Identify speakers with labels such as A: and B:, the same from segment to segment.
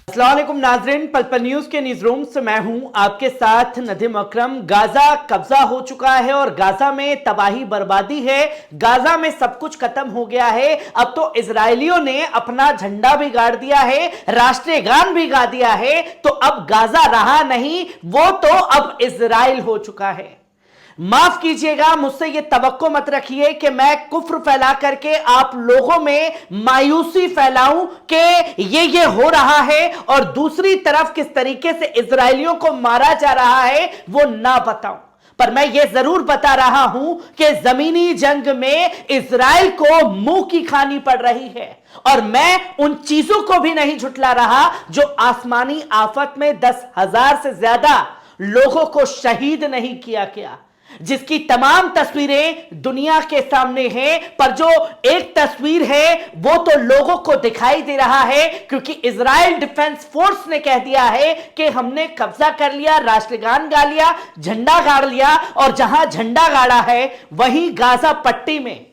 A: अस्सलाम वालेकुम नाज़रीन, पल पल न्यूज के न्यूज रूम से मैं हूं आपके साथ नदीम अकरम। गाजा कब्जा हो चुका है और गाजा में तबाही बर्बादी है। गाजा में सब कुछ खत्म हो गया है। अब तो इजरायलियों ने अपना झंडा भी गाड़ दिया है, राष्ट्रीय गान भी गा दिया है। तो अब गाजा रहा नहीं, वो तो अब इजराइल हो चुका है। माफ कीजिएगा, मुझसे ये तवक्को मत रखिए कि मैं कुफ्र फैला करके आप लोगों में मायूसी फैलाऊं कि ये हो रहा है और दूसरी तरफ किस तरीके से इजरायलियों को मारा जा रहा है वो ना बताऊं। पर मैं ये जरूर बता रहा हूं कि जमीनी जंग में इजराइल को मुंह की खानी पड़ रही है और मैं उन चीजों को भी नहीं झुठला रहा जो आसमानी आफत में 10,000 से ज्यादा लोगों को शहीद नहीं किया गया, जिसकी तमाम तस्वीरें दुनिया के सामने हैं। पर जो एक तस्वीर है वो तो लोगों को दिखाई दे रहा है, क्योंकि इजराइल डिफेंस फोर्स ने कह दिया है कि हमने कब्जा कर लिया, राष्ट्रगान गा लिया, झंडा गाड़ लिया। और जहां झंडा गाड़ा है वहीं गाजा पट्टी में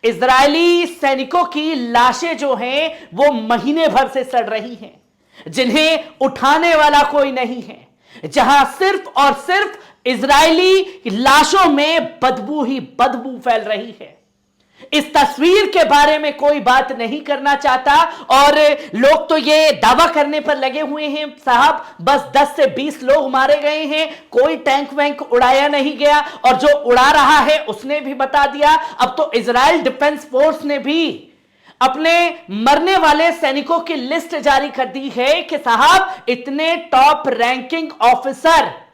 A: इजरायली सैनिकों की लाशें जो हैं वो महीने भर से सड़ रही हैं, जिन्हें उठाने वाला कोई नहीं है, जहां सिर्फ और सिर्फ इजरायली लाशों में बदबू ही बदबू फैल रही है। इस तस्वीर के बारे में कोई बात नहीं करना चाहता और लोग तो ये दावा करने पर लगे हुए हैं साहब बस 10 से 20 लोग मारे गए हैं, कोई टैंक वैंक उड़ाया नहीं गया। और जो उड़ा रहा है उसने भी बता दिया। अब तो इजराइल डिफेंस फोर्स ने भी अपने मरने वाले सैनिकों की लिस्ट जारी कर दी है कि साहब इतने टॉप रैंकिंग ऑफिसर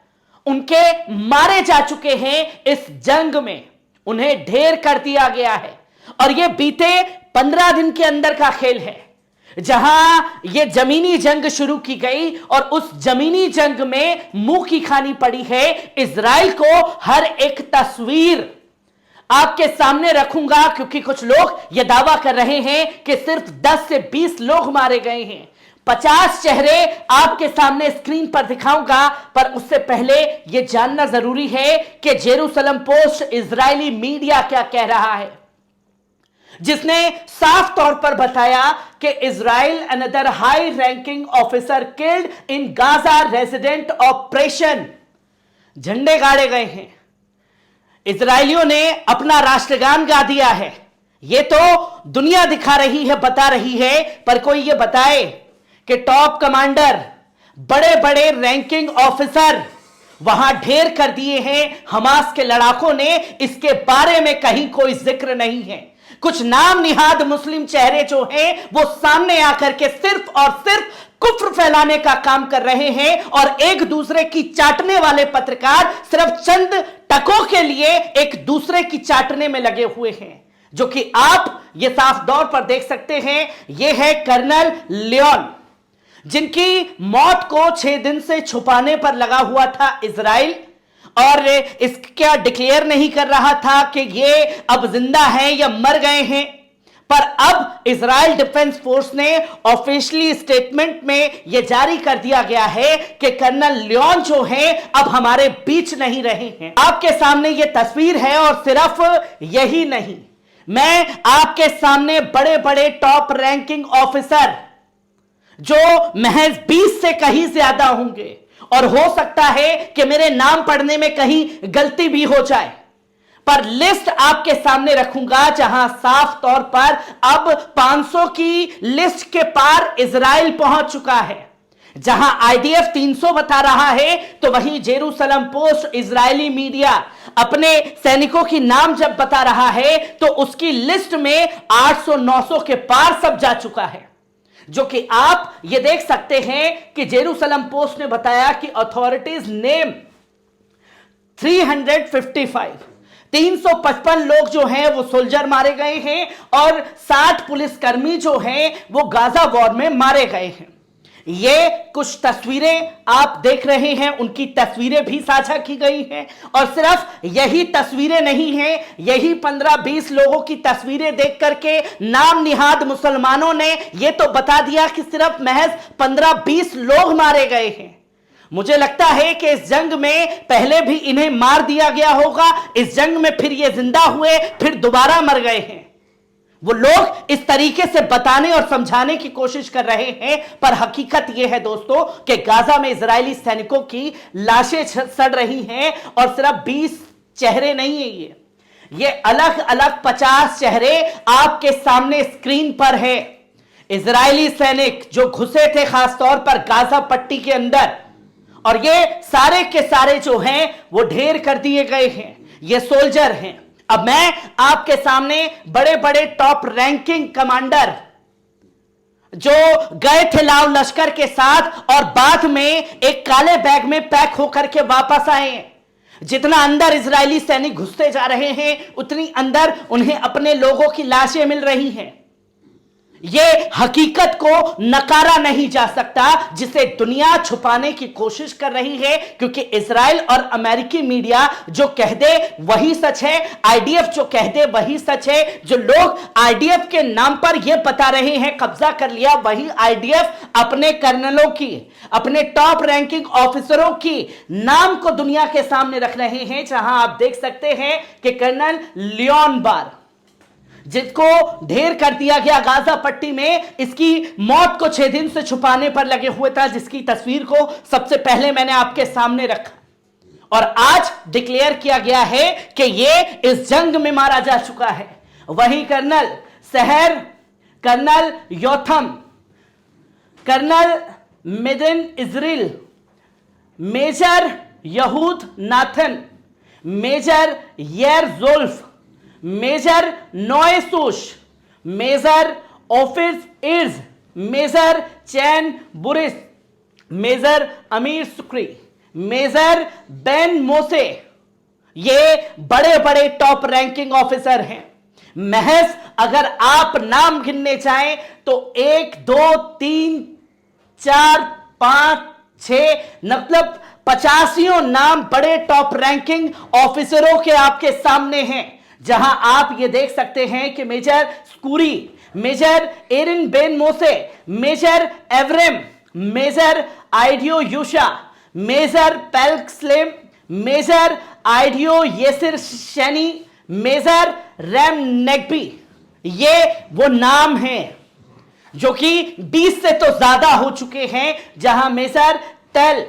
A: उनके मारे जा चुके हैं इस जंग में, उन्हें ढेर कर दिया गया है। और यह बीते 15 दिन के अंदर का खेल है, जहां यह जमीनी जंग शुरू की गई और उस जमीनी जंग में मुंह की खानी पड़ी है इजराइल को। हर एक तस्वीर आपके सामने रखूंगा, क्योंकि कुछ लोग यह दावा कर रहे हैं कि सिर्फ 10 से 20 लोग मारे गए हैं। 50 चेहरे आपके सामने स्क्रीन पर दिखाऊंगा, पर उससे पहले यह जानना जरूरी है कि जेरूसलम पोस्ट इजरायली मीडिया क्या कह रहा है, जिसने साफ तौर पर बताया कि Israel another high ranking officer killed in Gaza resident operation. झंडे गाड़े गए हैं, इजरायलियों ने अपना राष्ट्रगान गा दिया है। यह तो दुनिया दिखा रही है, बता रही है, पर कोई यह बताए कि टॉप कमांडर, बड़े बड़े रैंकिंग ऑफिसर वहां ढेर कर दिए हैं हमास के लड़ाकों ने, इसके बारे में कहीं कोई जिक्र नहीं है। कुछ नाम निहाद मुस्लिम चेहरे जो हैं वो सामने आकर के सिर्फ और सिर्फ कुफ्र फैलाने का काम कर रहे हैं और एक दूसरे की चाटने वाले पत्रकार सिर्फ चंद टकों के लिए एक दूसरे की चाटने में लगे हुए हैं, जो कि आप ये साफ तौर पर देख सकते हैं। यह है कर्नल लियोन, जिनकी मौत को 6 दिन से छुपाने पर लगा हुआ था इजराइल, और इसका डिक्लेयर नहीं कर रहा था कि ये अब जिंदा हैं या मर गए हैं। पर अब इजराइल डिफेंस फोर्स ने ऑफिशियली स्टेटमेंट में यह जारी कर दिया गया है कि कर्नल लियोन जो हैं अब हमारे बीच नहीं रहे हैं। आपके सामने यह तस्वीर है और सिर्फ यही नहीं, मैं आपके सामने बड़े बड़े टॉप रैंकिंग ऑफिसर जो महज 20 से कहीं ज्यादा होंगे, और हो सकता है कि मेरे नाम पढ़ने में कहीं गलती भी हो जाए, पर लिस्ट आपके सामने रखूंगा जहां साफ तौर पर अब 500 की लिस्ट के पार इजराइल पहुंच चुका है। जहां आईडीएफ 300 बता रहा है, तो वहीं जेरूसलम पोस्ट इजरायली मीडिया अपने सैनिकों की नाम जब बता रहा है तो उसकी लिस्ट में 800-900 के पार सब जा चुका है। जो कि आप ये देख सकते हैं कि जेरूसलम पोस्ट ने बताया कि अथॉरिटीज नेम 355 लोग जो हैं वो सोल्जर मारे गए हैं और 60 पुलिसकर्मी जो हैं वो गाजा वॉर में मारे गए हैं। ये कुछ तस्वीरें आप देख रहे हैं, उनकी तस्वीरें भी साझा की गई हैं। और सिर्फ यही तस्वीरें नहीं हैं, यही 15-20 लोगों की तस्वीरें देख करके नाम निहाद मुसलमानों ने यह तो बता दिया कि सिर्फ महज 15-20 लोग मारे गए हैं। मुझे लगता है कि इस जंग में पहले भी इन्हें मार दिया गया होगा, इस जंग में फिर ये जिंदा हुए, फिर दोबारा मर गए हैं। वो लोग इस तरीके से बताने और समझाने की कोशिश कर रहे हैं, पर हकीकत यह है दोस्तों कि गाजा में इजरायली सैनिकों की लाशें सड़ रही हैं और सिर्फ 20 चेहरे नहीं है, ये अलग अलग 50 चेहरे आपके सामने स्क्रीन पर है। इजरायली सैनिक जो घुसे थे खासतौर पर गाजा पट्टी के अंदर, और ये सारे के सारे जो हैं वो ढेर कर दिए गए हैं, ये सोल्जर हैं। अब मैं आपके सामने बड़े बड़े टॉप रैंकिंग कमांडर जो गए थे लाव लश्कर के साथ और बाद में एक काले बैग में पैक होकर के वापस आए हैं। जितना अंदर इजरायली सैनिक घुसते जा रहे हैं उतनी अंदर उन्हें अपने लोगों की लाशें मिल रही हैं। यह हकीकत को नकारा नहीं जा सकता, जिसे दुनिया छुपाने की कोशिश कर रही है, क्योंकि इजराइल और अमेरिकी मीडिया जो कह दे वही सच है, आईडीएफ जो कह दे वही सच है। जो लोग आईडीएफ के नाम पर यह बता रहे हैं कब्जा कर लिया, वही आईडीएफ अपने कर्नलों की, अपने टॉप रैंकिंग ऑफिसरों की नाम को दुनिया के सामने रख रहे हैं। जहां आप देख सकते हैं कि कर्नल लियोन बार, जिसको ढेर कर दिया गया गाजा पट्टी में, इसकी मौत को 6 दिन से छुपाने पर लगे हुए था, जिसकी तस्वीर को सबसे पहले मैंने आपके सामने रखा और आज डिक्लेयर किया गया है कि यह इस जंग में मारा जा चुका है। वही colonel Sahar, colonel Yotam, colonel Medan Israel, major Yehuda Nathan, major Yair Jolf, major Noesush, major office Irz, major Chen Buris, major Amir Sukri, major Ben मोसे, ये बड़े बड़े टॉप रैंकिंग ऑफिसर हैं। महज अगर आप नाम गिनने चाहें तो 1 2 3 4 5 6 मतलब 85 नाम बड़े टॉप रैंकिंग ऑफिसरों के आपके सामने हैं। जहां आप ये देख सकते हैं कि major Skuri, major Erin Ben Mose, major Avrem, major Ido Yusha, major Pelkslem, major Ido Yesir Shani, major Ram Negbi, ये वो नाम हैं जो कि 20 से तो ज्यादा हो चुके हैं। जहां major Tal,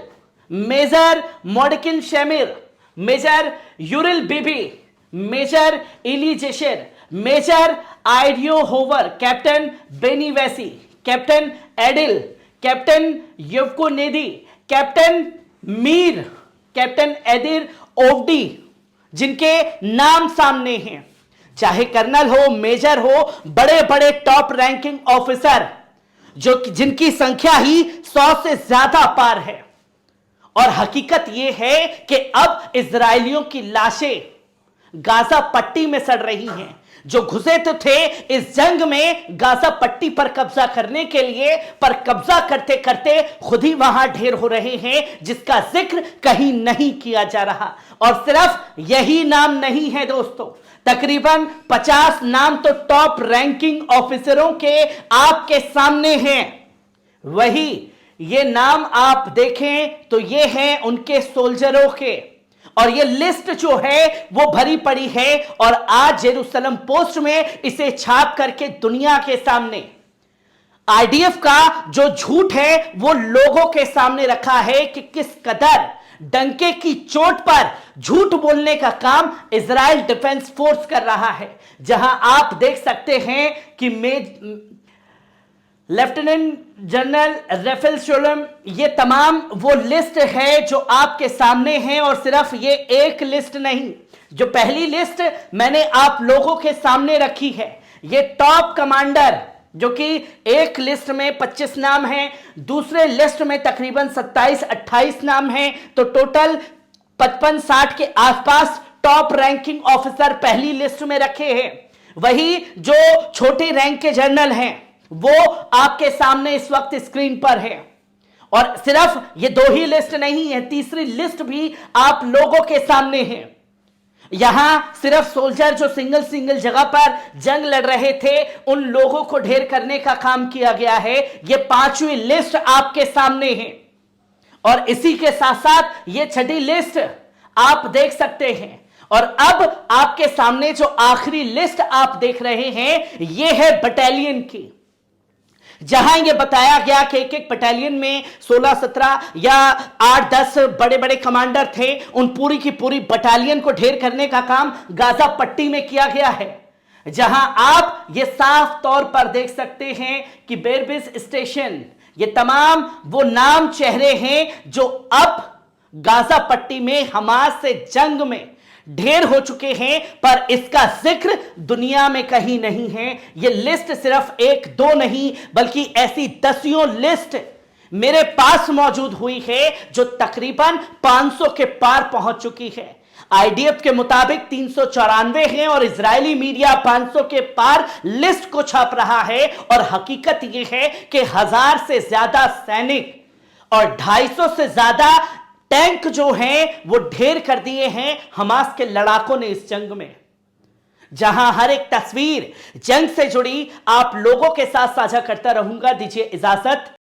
A: major Modkin Shemir, major Uriel Bibi, major Eli Jeshar, major Ido Hover, captain Beni Vaisi, captain Adil, captain Yavko Nedi, captain Meir, captain Adir Ovadi, जिनके नाम सामने हैं। चाहे कर्नल हो, मेजर हो, बड़े बड़े टॉप रैंकिंग ऑफिसर जो जिनकी संख्या ही 100 से ज्यादा पार है। और हकीकत यह है कि अब इजरायलियों की लाशें गाजा पट्टी में सड़ रही हैं। जो घुसे तो थे इस जंग में गाजा पट्टी पर कब्जा करने के लिए, पर कब्जा करते करते खुद ही वहां ढेर हो रहे हैं, जिसका जिक्र कहीं नहीं किया जा रहा। और सिर्फ यही नाम नहीं है दोस्तों, तकरीबन 50 नाम तो टॉप रैंकिंग ऑफिसरों के आपके सामने हैं। वही ये नाम आप देखें तो ये हैं उनके सोल्जरों के, और ये लिस्ट जो है वो भरी पड़ी है। और आज जेरूसलम पोस्ट में इसे छाप करके दुनिया के सामने आईडीएफ का जो झूठ है वो लोगों के सामने रखा है कि किस कदर डंके की चोट पर झूठ बोलने का काम इजराइल डिफेंस फोर्स कर रहा है। जहां आप देख सकते हैं कि लेफ्टिनेंट जनरल रेफेल शोलम, ये तमाम वो लिस्ट है जो आपके सामने है। और सिर्फ ये एक लिस्ट नहीं, जो पहली लिस्ट मैंने आप लोगों के सामने रखी है, ये टॉप कमांडर जो कि एक लिस्ट में 25 नाम हैं, दूसरे लिस्ट में तकरीबन 27-28 नाम हैं, तो टोटल 55-60 के आसपास टॉप रैंकिंग ऑफिसर पहली लिस्ट में रखे हैं। वही जो छोटे रैंक के जनरल हैं वो आपके सामने इस वक्त स्क्रीन पर है। और सिर्फ ये 2 ही लिस्ट नहीं है, तीसरी लिस्ट भी आप लोगों के सामने है। यहां सिर्फ सोल्जर जो सिंगल जगह पर जंग लड़ रहे थे उन लोगों को ढेर करने का काम किया गया है। ये 5वीं लिस्ट आपके सामने है। और इसी के साथ साथ ये 6ठी लिस्ट आप देख सकते हैं। और अब आपके सामने जो आखिरी लिस्ट आप देख रहे हैं, यह है बटालियन की, जहां यह बताया गया कि एक एक बटालियन में 16-17 या 8-10 बड़े बड़े कमांडर थे। उन पूरी की पूरी बटालियन को ढेर करने का काम गाजा पट्टी में किया गया है, जहां आप यह साफ तौर पर देख सकते हैं कि बेरबिस स्टेशन, ये तमाम वो नाम चेहरे हैं जो अब गाजा पट्टी में हमास से जंग में ढेर हो चुके हैं, पर इसका जिक्र दुनिया में कहीं नहीं है। यह लिस्ट सिर्फ 1-2 नहीं, बल्कि ऐसी दसियों लिस्ट मेरे पास मौजूद हुई है जो तकरीबन 500 के पार पहुंच चुकी है। आईडीएफ के मुताबिक 394 हैं और इजरायली मीडिया 500 के पार लिस्ट को छाप रहा है। और हकीकत यह है कि 1000 से ज्यादा सैनिक और 250 से ज्यादा टैंक जो हैं वो ढेर कर दिए हैं हमास के लड़ाकों ने इस जंग में। जहां हर एक तस्वीर जंग से जुड़ी आप लोगों के साथ साझा करता रहूंगा। दीजिए इजाजत,